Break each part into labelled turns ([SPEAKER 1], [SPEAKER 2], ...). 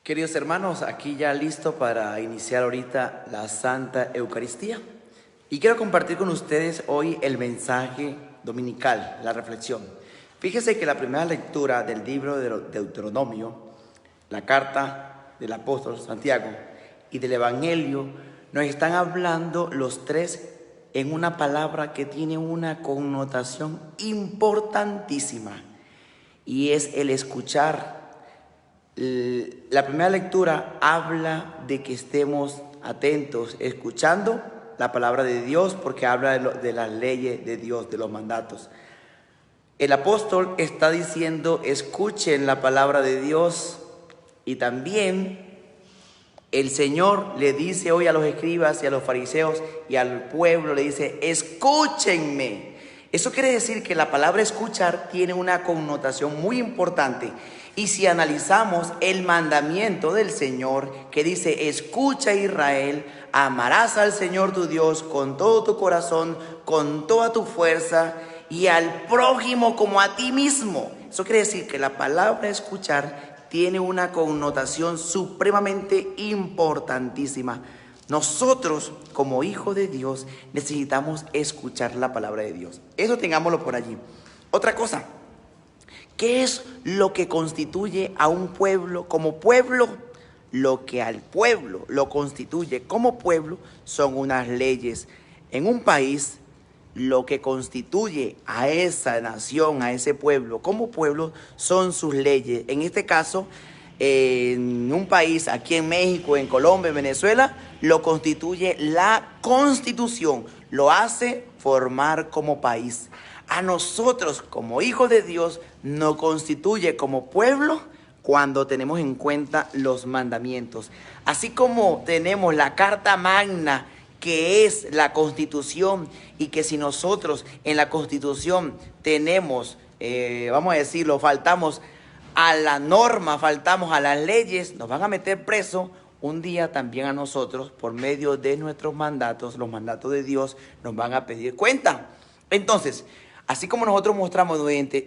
[SPEAKER 1] Queridos hermanos, aquí ya listo para iniciar ahorita la Santa Eucaristía. Y quiero compartir con ustedes hoy el mensaje dominical, la reflexión. Fíjese que la primera lectura del libro de Deuteronomio, la carta del apóstol Santiago y del Evangelio, nos están hablando los tres en una palabra que tiene una connotación importantísima, y es el escuchar. La primera lectura habla de que estemos atentos, escuchando la palabra de Dios, porque habla de las leyes de Dios, de los mandatos. El apóstol está diciendo: escuchen la palabra de Dios. Y también el Señor le dice hoy a los escribas y a los fariseos y al pueblo, le dice: escúchenme. Eso quiere decir que la palabra escuchar tiene una connotación muy importante. Y si analizamos el mandamiento del Señor que dice: escucha, Israel, amarás al Señor tu Dios con todo tu corazón, con toda tu fuerza, y al prójimo como a ti mismo. Eso quiere decir que la palabra escuchar tiene una connotación supremamente importantísima. Nosotros, como hijos de Dios, necesitamos escuchar la palabra de Dios. Eso tengámoslo por allí. Otra cosa: ¿qué es lo que constituye a un pueblo como pueblo? Lo que al pueblo lo constituye como pueblo son unas leyes. En un país, lo que constituye a esa nación, a ese pueblo como pueblo, son sus leyes. En este caso, en un país, aquí en México, en Colombia, en Venezuela, lo constituye la Constitución, lo hace formar como país. A nosotros, como hijos de Dios, nos constituye como pueblo cuando tenemos en cuenta los mandamientos. Así como tenemos la Carta Magna, que es la Constitución, y que si nosotros en la Constitución tenemos, vamos a decirlo, faltamos a la norma, faltamos a las leyes, nos van a meter preso. Un día también a nosotros, por medio de nuestros mandatos, los mandatos de Dios, nos van a pedir cuenta. Entonces, así como nosotros mostramos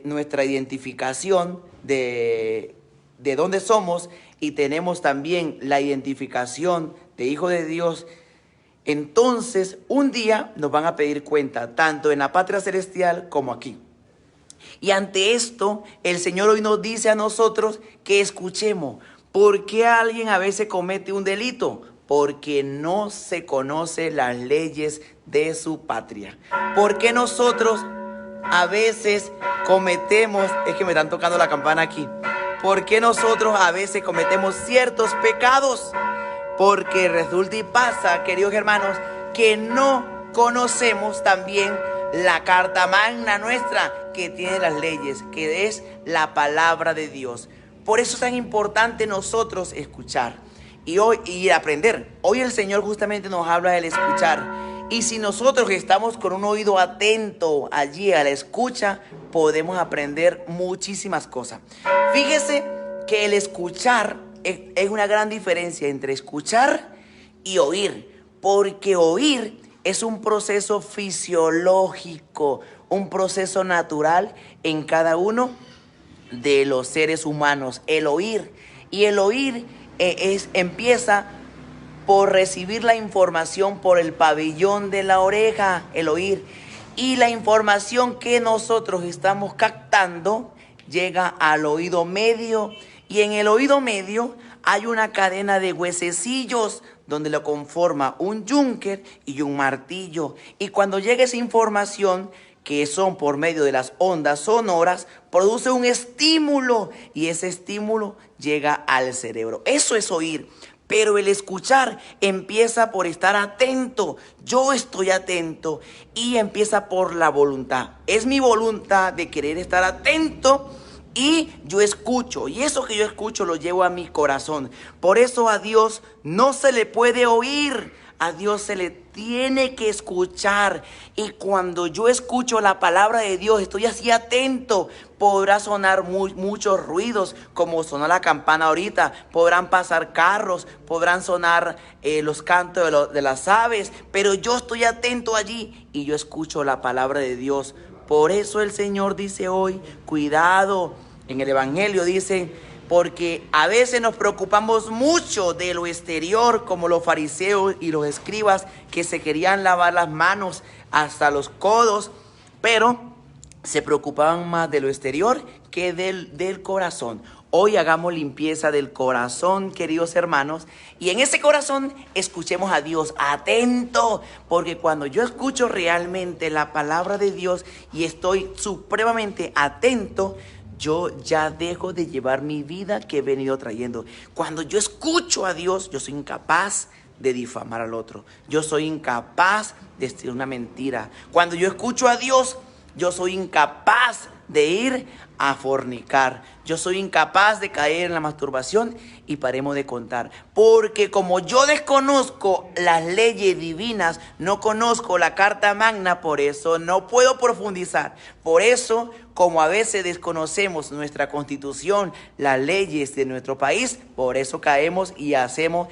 [SPEAKER 1] nuestra identificación de dónde somos, y tenemos también la identificación de hijo de Dios, entonces un día nos van a pedir cuenta, tanto en la patria celestial como aquí. Y ante esto, el Señor hoy nos dice a nosotros que escuchemos. ¿Por qué alguien a veces comete un delito? Porque no se conocen las leyes de su patria. ¿Por qué nosotros a veces cometemos, es que me están tocando la campana aquí, por qué nosotros a veces cometemos ciertos pecados? Porque resulta y pasa, queridos hermanos, que no conocemos también la Carta Magna nuestra, que tiene las leyes, que es la palabra de Dios. Por eso es tan importante nosotros escuchar y aprender. Hoy el Señor justamente nos habla del escuchar. Y si nosotros estamos con un oído atento allí a la escucha, podemos aprender muchísimas cosas. Fíjese que el escuchar es una gran diferencia entre escuchar y oír, porque oír es un proceso fisiológico, un proceso natural en cada uno de los seres humanos, el oír. Y el oír empieza por recibir la información por el pabellón de la oreja, el oír. Y la información que nosotros estamos captando llega al oído medio. Y en el oído medio hay una cadena de huesecillos donde lo conforma un yunque y un martillo. Y cuando llega esa información, que son por medio de las ondas sonoras, produce un estímulo, y ese estímulo llega al cerebro. Eso es oír. Pero el escuchar empieza por estar atento. Yo estoy atento, y empieza por la voluntad. Es mi voluntad de querer estar atento, y yo escucho, y eso que yo escucho lo llevo a mi corazón. Por eso a Dios no se le puede oír, a Dios se le tiene que escuchar. Y cuando yo escucho la palabra de Dios, estoy así atento. Podrá sonar muchos ruidos, como sonó la campana ahorita. Podrán pasar carros, podrán sonar los cantos de las aves, pero yo estoy atento allí y yo escucho la palabra de Dios. Por eso el Señor dice hoy: cuidado. En el Evangelio dice: porque a veces nos preocupamos mucho de lo exterior, como los fariseos y los escribas que se querían lavar las manos hasta los codos, pero se preocupaban más de lo exterior que del corazón. Hoy hagamos limpieza del corazón, queridos hermanos, y en ese corazón escuchemos a Dios atento, porque cuando yo escucho realmente la palabra de Dios y estoy supremamente atento, yo ya dejo de llevar mi vida que he venido trayendo. Cuando yo escucho a Dios, yo soy incapaz de difamar al otro. Yo soy incapaz de decir una mentira. Cuando yo escucho a Dios, yo soy incapaz de ir a fornicar. Yo soy incapaz de caer en la masturbación y paremos de contar. Porque como yo desconozco las leyes divinas, no conozco la Carta Magna, por eso no puedo profundizar. Por eso, como a veces desconocemos nuestra Constitución, las leyes de nuestro país, por eso caemos y hacemos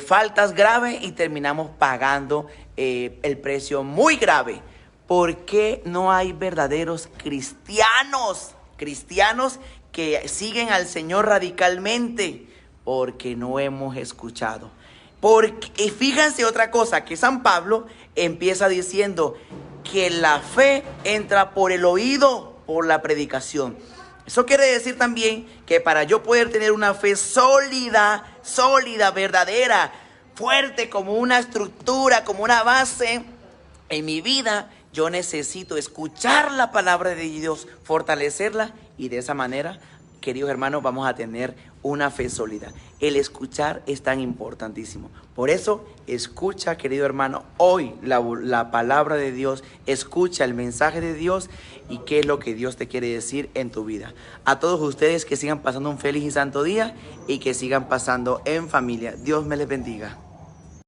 [SPEAKER 1] faltas graves y terminamos pagando el precio muy grave. ¿Por qué no hay verdaderos cristianos? Cristianos que siguen al Señor radicalmente, porque no hemos escuchado. Porque fíjense otra cosa, que San Pablo empieza diciendo que la fe entra por el oído, por la predicación. Eso quiere decir también que para yo poder tener una fe sólida, verdadera, fuerte, como una estructura, como una base en mi vida, yo necesito escuchar la palabra de Dios, fortalecerla, y de esa manera, queridos hermanos, vamos a tener una fe sólida. El escuchar es tan importantísimo. Por eso, escucha, querido hermano, hoy la palabra de Dios, escucha el mensaje de Dios y qué es lo que Dios te quiere decir en tu vida. A todos ustedes que sigan pasando un feliz y santo día y que sigan pasando en familia. Dios me les bendiga.